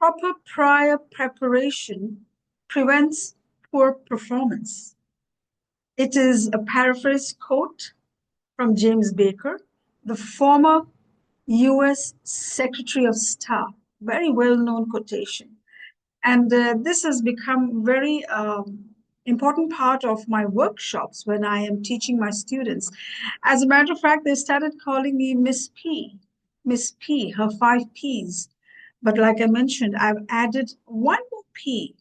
Proper prior preparation prevents poor performance. It is a paraphrase quote from James Baker, the former US Secretary of Staff. Very well known quotation. And this has become very important part of my workshops when I am teaching my students. As a matter of fact, they started calling me Miss P, her 5 Ps. But like I mentioned, I've added one more P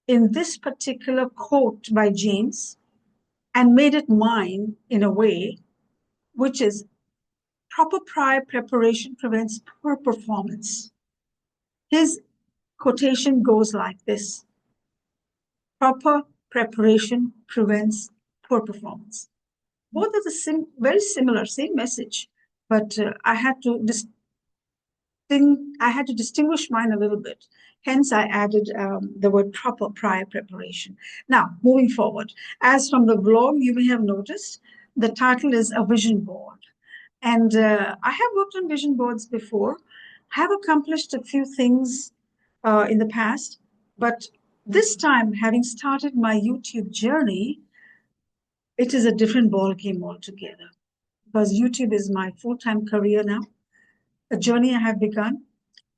in this particular quote by James and made it mine in a way, which is proper prior preparation prevents poor performance. His quotation goes like this: proper preparation prevents poor performance. Both are very similar, same message, but I had to distinguish mine a little bit. Hence, I added the word proper prior preparation. Now, moving forward, as from the blog, you may have noticed the title is a vision board. And I have worked on vision boards before, have accomplished a few things in the past, but this time, having started my YouTube journey, it is a different ball game altogether because YouTube is my full-time career now, a journey I have begun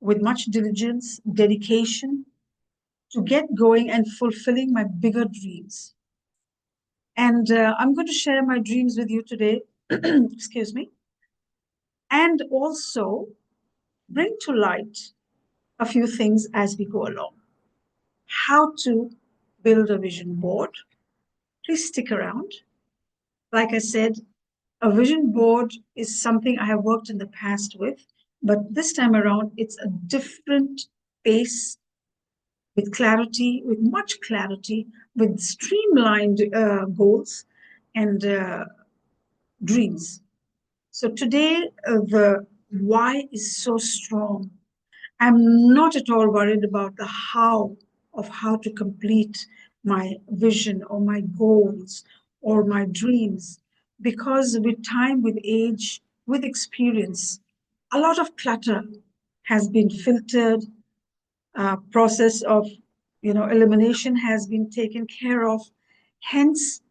with much diligence, dedication to get going and fulfilling my bigger dreams. And I'm going to share my dreams with you today, excuse me, and also bring to light a few things as we go along. How to build a vision board. Please stick around. Like I said, a vision board is something I have worked in the past with, but this time around, it's a different pace with clarity, with much clarity, with streamlined goals and dreams. So today, the why is so strong. I'm not at all worried about the how of how to complete my vision or my goals or my dreams, because with time, with age, with experience, a lot of clutter has been filtered, process of elimination has been taken care of. Hence,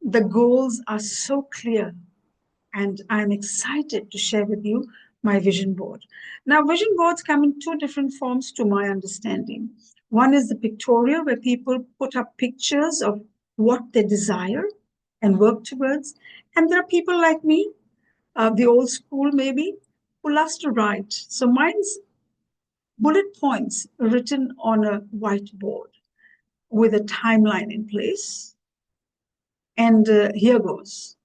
the goals are so clear, and I'm excited to share with you my vision board. Now, vision boards come in two different forms to my understanding. One is the pictorial, where people put up pictures of what they desire and work towards. And there are people like me, the old school maybe, who loves to write. So mine's bullet points written on a whiteboard with a timeline in place. And here goes.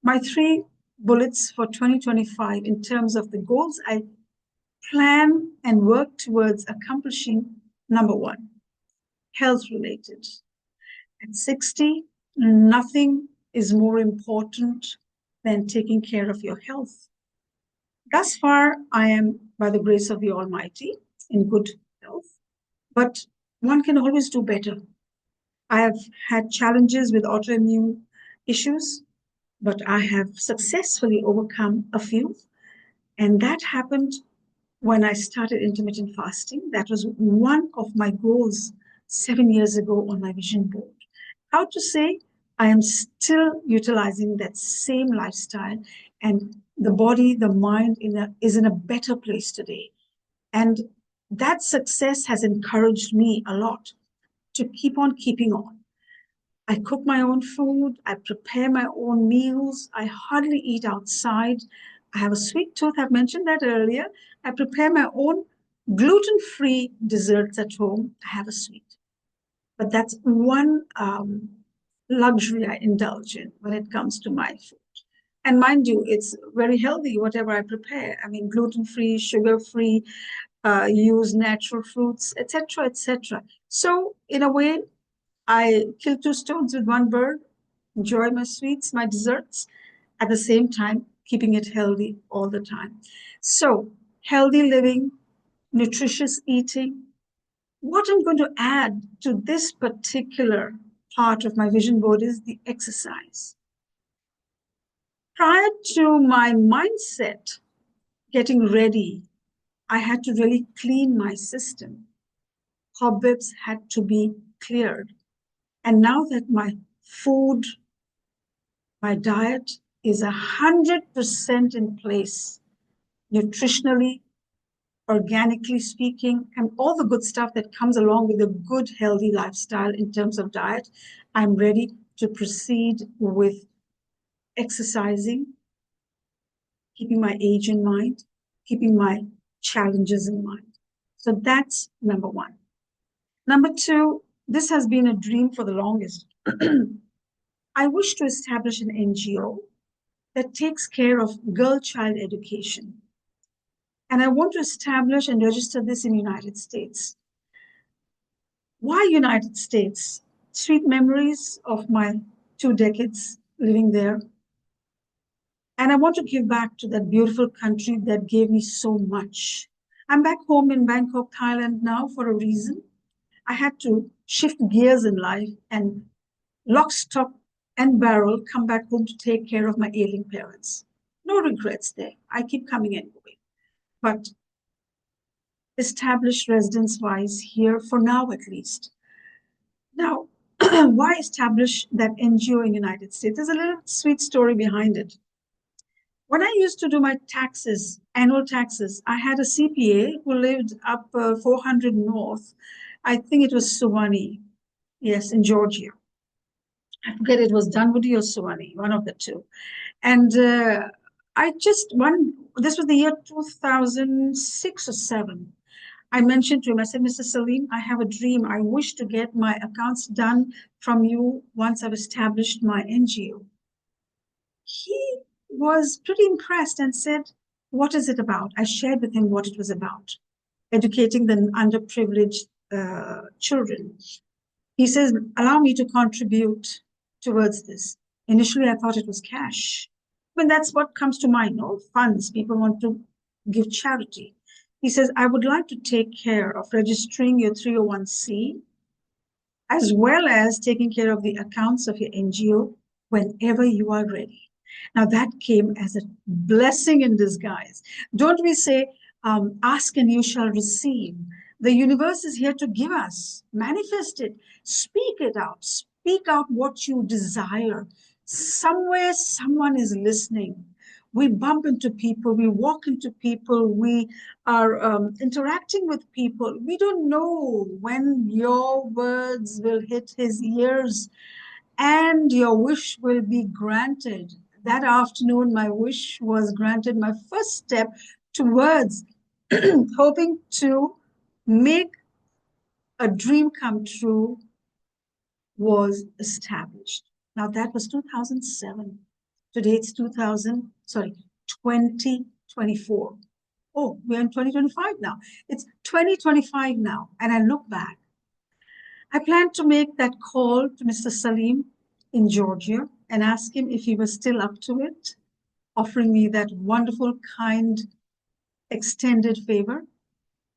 My 3 bullets for 2025 in terms of the goals I plan and work towards accomplishing. Number 1, health related. At 60, nothing is more important than taking care of your health. Thus far, I am, by the grace of the Almighty, in good health, but one can always do better. I have had challenges with autoimmune issues, but I have successfully overcome a few. And that happened when I started intermittent fasting. That was one of my goals 7 years ago on my vision board. How to say I am still utilizing that same lifestyle, and the body, the mind is in a better place today. And that success has encouraged me a lot to keep on keeping on. I cook my own food. I prepare my own meals. I hardly eat outside. I have a sweet tooth. I've mentioned that earlier. I prepare my own gluten-free desserts at home. I have a sweet. But that's one luxury I indulge in when it comes to my food. And mind you, it's very healthy, whatever I prepare. I mean, gluten-free, sugar-free, use natural fruits, etc., etc. So in a way, I kill 2 stones with one bird, enjoy my sweets, my desserts, at the same time, keeping it healthy all the time. So, healthy living, nutritious eating. What I'm going to add to this particular part of my vision board is the exercise. Prior to my mindset getting ready, I had to really clean my system. cobwebs had to be cleared. And now that my food, my diet is 100% in place, nutritionally, organically speaking, and all the good stuff that comes along with a good, healthy lifestyle in terms of diet, I'm ready to proceed with exercising, keeping my age in mind, keeping my challenges in mind. So that's number one. Number two, this has been a dream for the longest. I wish to establish an NGO that takes care of girl child education. And I want to establish and register this in the United States. Why United States? Sweet memories of my 2 decades living there. And I want to give back to that beautiful country that gave me so much. I'm back home in Bangkok, Thailand now for a reason. I had to shift gears in life and lock, stock, and barrel come back home to take care of my ailing parents. No regrets there. I keep coming anyway. But established residence wise here for now at least. Now, why establish that NGO in the United States? There's a little sweet story behind it. When I used to do my taxes, annual taxes, I had a CPA who lived up 400 North. I think it was Suwannee, yes, in Georgia. I forget it was Dunwoody or Suwannee, one of the two. And this was the year 2006 or 7. I mentioned to him, I said, Mr. Salim, I have a dream. I wish to get my accounts done from you once I've established my NGO. He was pretty impressed and said, what is it about? I shared with him what it was about, educating the underprivileged children. He says, allow me to contribute towards this. Initially, I thought it was cash. I mean, that's what comes to mind, no? Funds. People want to give charity. He says, I would like to take care of registering your 301c as well as taking care of the accounts of your NGO whenever you are ready. Now, that came as a blessing in disguise. Don't we say, ask and you shall receive? The universe is here to give us, manifest it, speak it out, speak out what you desire. Somewhere, someone is listening. We bump into people, we walk into people, we are interacting with people. We don't know when your words will hit his ears and your wish will be granted. That afternoon, my wish was granted. My first step towards hoping to make a dream come true was established. Now, that was 2007. Today it's 2024. Oh, we're in 2025 now. It's 2025 now. And I look back. I plan to make that call to Mr. Salim in Georgia and ask him if he was still up to it, offering me that wonderful, kind, extended favor.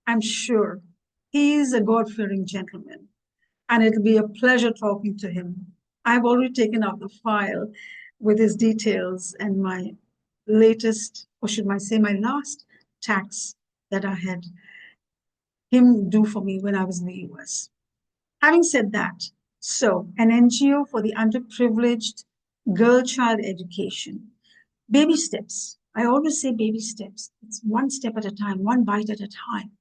I'm sure he is a God-fearing gentleman, and it'll be a pleasure talking to him. I've already taken out the file with his details and my latest, or should I say, my last tax that I had him do for me when I was in the US. Having said that, so an NGO for the underprivileged girl child education, baby steps. I always say baby steps. It's one step at a time, one bite at a time.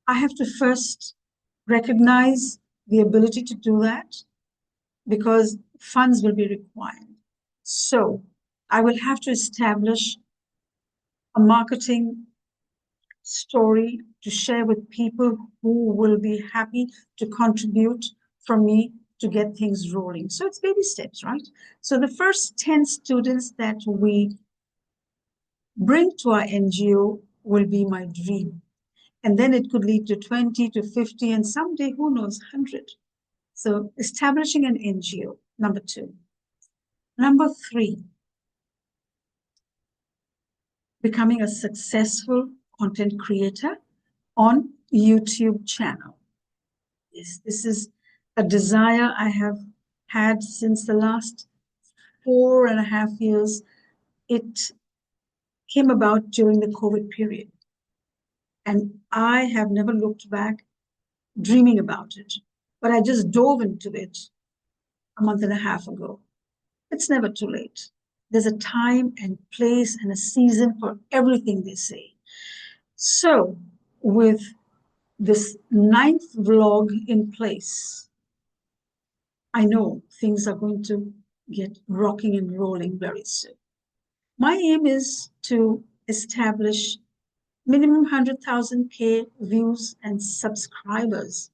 I have to first recognize the ability to do that because funds will be required. So I will have to establish a marketing story to share with people who will be happy to contribute from me to get things rolling. So it's baby steps, right? So the first 10 students that we bring to our NGO will be my dream. And then it could lead to 20 to 50, and someday, who knows, 100. So establishing an NGO, number 2. Number 3, becoming a successful content creator on YouTube channel. Yes, this is a desire I have had since the last 4.5 years. It came about during the COVID period. And I have never looked back dreaming about it. But I just dove into it a month and a half ago. It's never too late. There's a time and place and a season for everything, they say. So, with this ninth vlog in place, I know things are going to get rocking and rolling very soon. My aim is to establish minimum 100,000 views and subscribers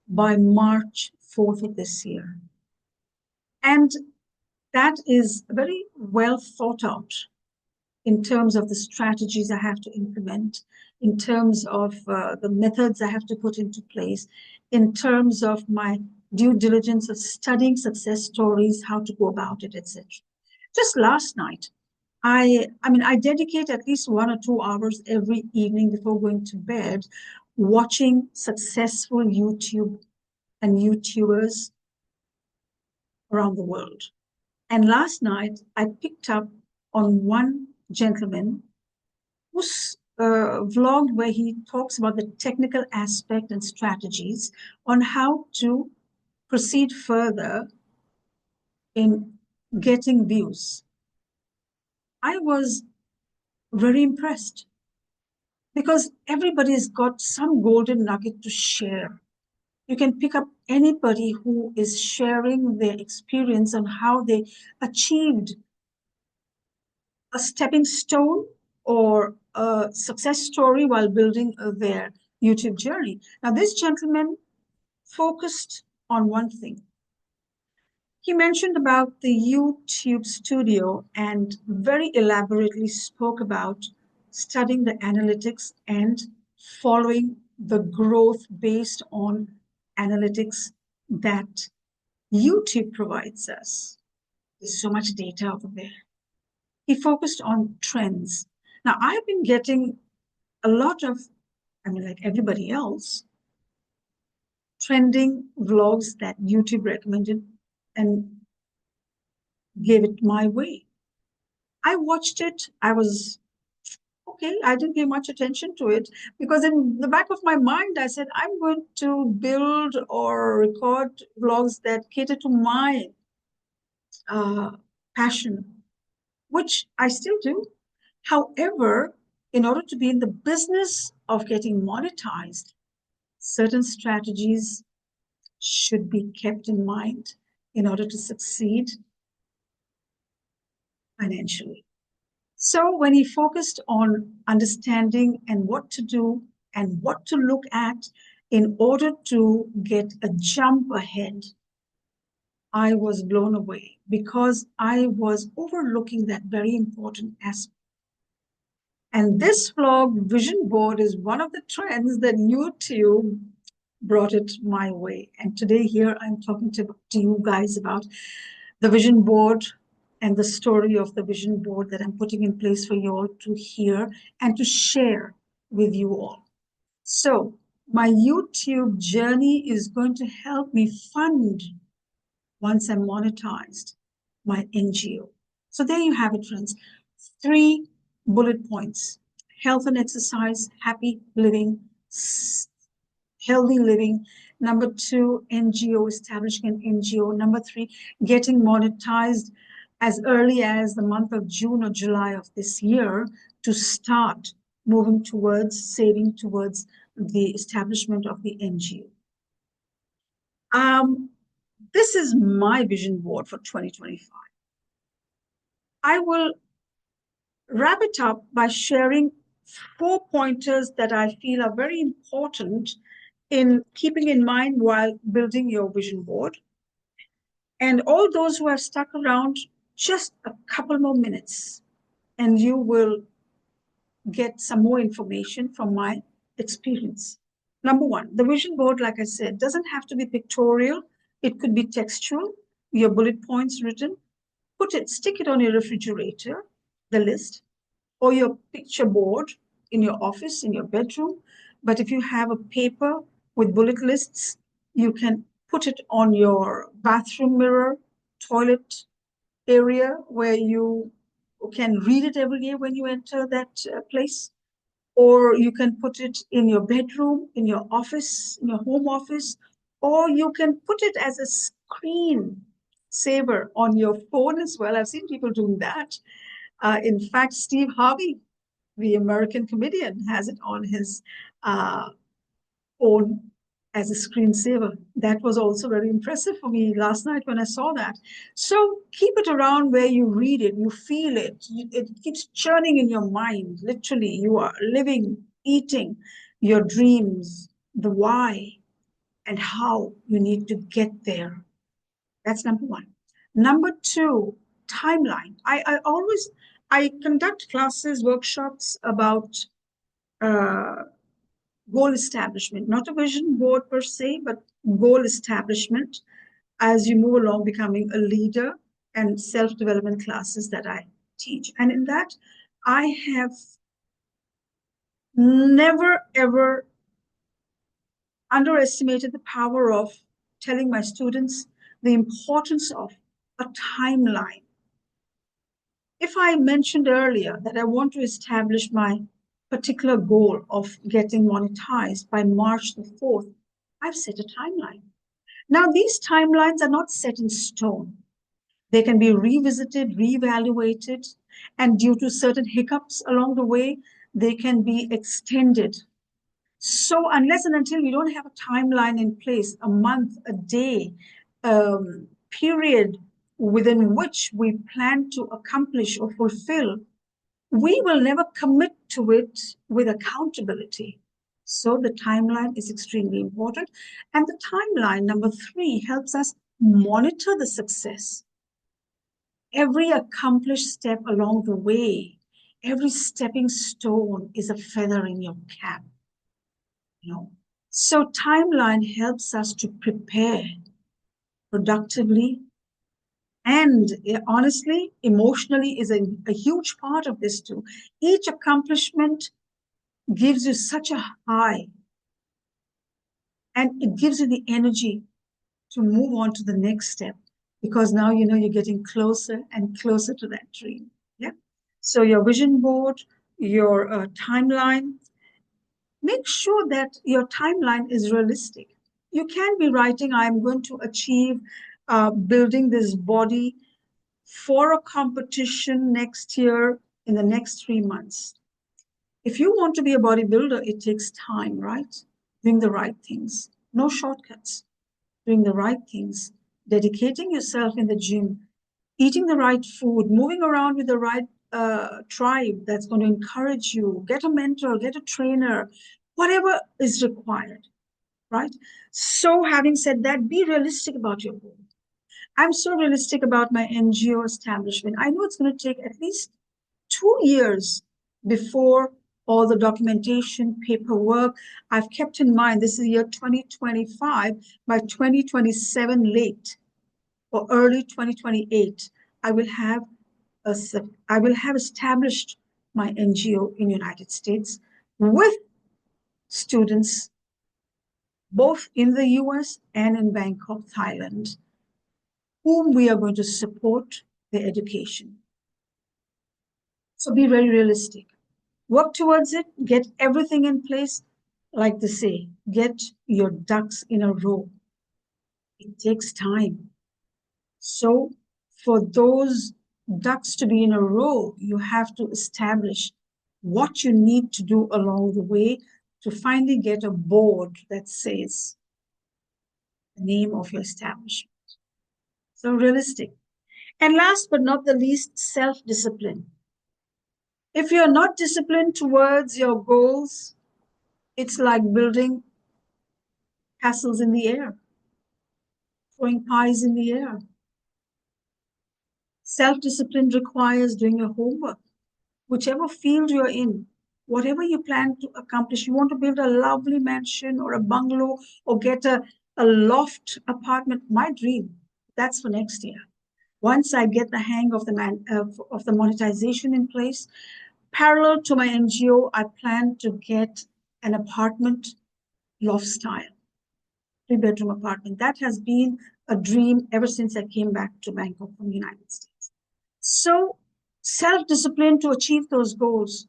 by March 4th of this year. And that is very well thought out in terms of the strategies I have to implement, in terms of the methods I have to put into place, in terms of my due diligence of studying success stories, how to go about it, etc. Just last night, I dedicate at least 1 or 2 hours every evening before going to bed watching successful YouTube and YouTubers around the world. And last night, I picked up on one gentleman who's vlogged where he talks about the technical aspect and strategies on how to proceed further in getting views. I was very impressed because everybody's got some golden nugget to share. You can pick up anybody who is sharing their experience on how they achieved a stepping stone or a success story while building their YouTube journey. Now, this gentleman focused on one thing. He mentioned about the YouTube studio and very elaborately spoke about studying the analytics and following the growth based on analytics that YouTube provides us. There's so much data over there. He focused on trends. Now, I've been getting a lot of, like everybody else, trending vlogs that YouTube recommended and gave it my way. I watched it. I was okay. I didn't give much attention to it because in the back of my mind, I said, I'm going to build or record vlogs that cater to my passion, which I still do. However, in order to be in the business of getting monetized, certain strategies should be kept in mind in order to succeed financially. So when he focused on understanding and what to do and what to look at in order to get a jump ahead, I was blown away because I was overlooking that very important aspect. And this vlog vision board is one of the trends that YouTube brought it my way. And today here I'm talking to you guys about the vision board and the story of the vision board that I'm putting in place for you all to hear and to share with you all. So my YouTube journey is going to help me fund, once I'm monetized, my NGO. So there you have it, friends. 3 bullet points: health and exercise, happy living, healthy living. Number 2, NGO, establishing an NGO. Number 3, getting monetized as early as the month of June or July of this year to start moving towards saving towards the establishment of the NGO. This is my vision board for 2025. I will wrap it up by sharing 4 pointers that I feel are very important in keeping in mind while building your vision board. And all those who have stuck around, just a couple more minutes, and you will get some more information from my experience. Number 1, the vision board, like I said, doesn't have to be pictorial. It could be textual, your bullet points written. Stick it on your refrigerator, the list, or your picture board in your office, in your bedroom. But if you have a paper with bullet lists, you can put it on your bathroom mirror, toilet area where you can read it every day when you enter that place. or you can put it in your bedroom, in your office, in your home office, or you can put it as a screen saver on your phone as well. I've seen people doing that. In fact, Steve Harvey, the American comedian, has it on his uh, phone as a screensaver. That was also very impressive for me last night when I saw that. So keep it around where you read it, you feel it, it keeps churning in your mind. Literally, you are living, eating your dreams, the why and how you need to get there. That's number one. Number two, timeline. I conduct classes, workshops about uh, goal establishment, not a vision board per se, but goal establishment as you move along becoming a leader, and self-development classes that I teach. And in that, I have never ever underestimated the power of telling my students the importance of a timeline. If I mentioned earlier that I want to establish my particular goal of getting monetized by March the 4th, I've set a timeline. Now, these timelines are not set in stone. They can be revisited, reevaluated, and due to certain hiccups along the way, they can be extended. So, unless and until we don't have a timeline in place, a month, a day, period within which we plan to accomplish or fulfill, we will never commit to it with accountability. So the timeline is extremely important. And the timeline, number three, helps us monitor the success. Every accomplished step along the way, every stepping stone is a feather in your cap. You know? So timeline helps us to prepare productively and honestly, emotionally is a huge part of this too. Each accomplishment gives you such a high and it gives you the energy to move on to the next step because now you know you're getting closer and closer to that dream. Yeah. So your vision board, your timeline, make sure that your timeline is realistic. You can be writing, I'm going to achieve building this body for a competition next year in the next 3 months. If you want to be a bodybuilder, it takes time, right? Doing the right things, no shortcuts, doing the right things, dedicating yourself in the gym, eating the right food, moving around with the right tribe that's going to encourage you, get a mentor, get a trainer, whatever is required, right? So, having said that, be realistic about your goal. I'm so realistic about my NGO establishment. I know it's going to take at least 2 years before all the documentation, paperwork. I've kept in mind this is year 2025, by 2027 late or early 2028, I will have a, I will have established my NGO in United States with students both in the US and in Bangkok, Thailand, whom we are going to support their education. So be very realistic. Work towards it, get everything in place. Like they say, get your ducks in a row. It takes time. So, for those ducks to be in a row, you have to establish what you need to do along the way to finally get a board that says the name of your establishment. So, realistic. And last but not the least, self discipline. If you're not disciplined towards your goals, it's like building castles in the air, throwing pies in the air. Self discipline requires doing your homework, whichever field you're in, whatever you plan to accomplish. You want to build a lovely mansion or a bungalow or get a loft apartment. My dream, that's for next year. Once I get the hang of of the monetization in place, parallel to my NGO, I plan to get an apartment loft style, 3 bedroom apartment. That has been a dream ever since I came back to Bangkok from the United States. So, self discipline to achieve those goals.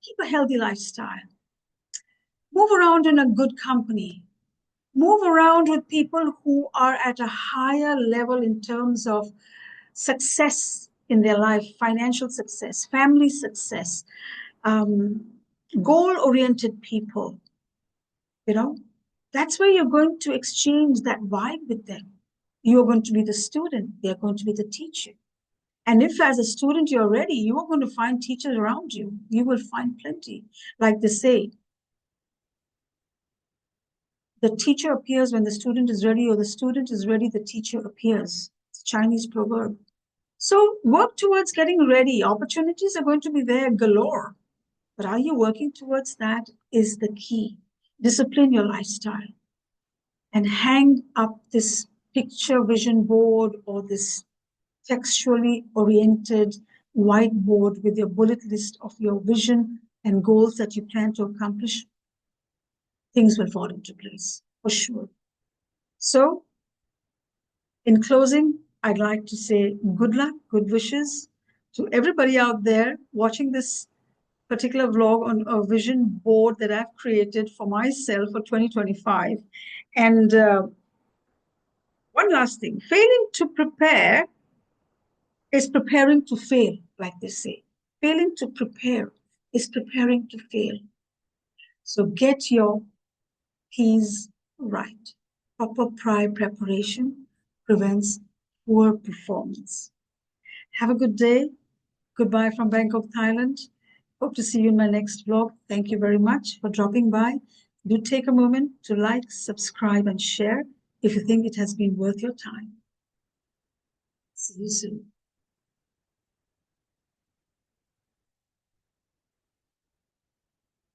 Keep a healthy lifestyle. Move around in a good company. Move around with people who are at a higher level in terms of success in their life, financial success, family success, um, goal-oriented people. You know, that's where you're going to exchange that vibe with them. You're going to be the student, they're going to be the teacher. And if as a student you're ready, you are going to find teachers around you. You will find plenty. Like they say, the teacher appears when the student is ready, or the student is ready, the teacher appears. It's a Chinese proverb. So work towards getting ready. Opportunities are going to be there galore. But are you working towards that is the key. Discipline your lifestyle and hang up this picture vision board or this textually oriented whiteboard with your bullet list of your vision and goals that you plan to accomplish. Things will fall into place for sure. So, in closing, I'd like to say good luck, good wishes to everybody out there watching this particular vlog on a vision board that I've created for myself for 2025. And one last thing, failing to prepare is preparing to fail, like they say. Failing to prepare is preparing to fail. So get your P's right. Proper prior preparation prevents poor performance. Have a good day. Goodbye from Bangkok, Thailand. Hope to see you in my next vlog. Thank you very much for dropping by. Do take a moment to like, subscribe, and share if you think it has been worth your time. See you soon.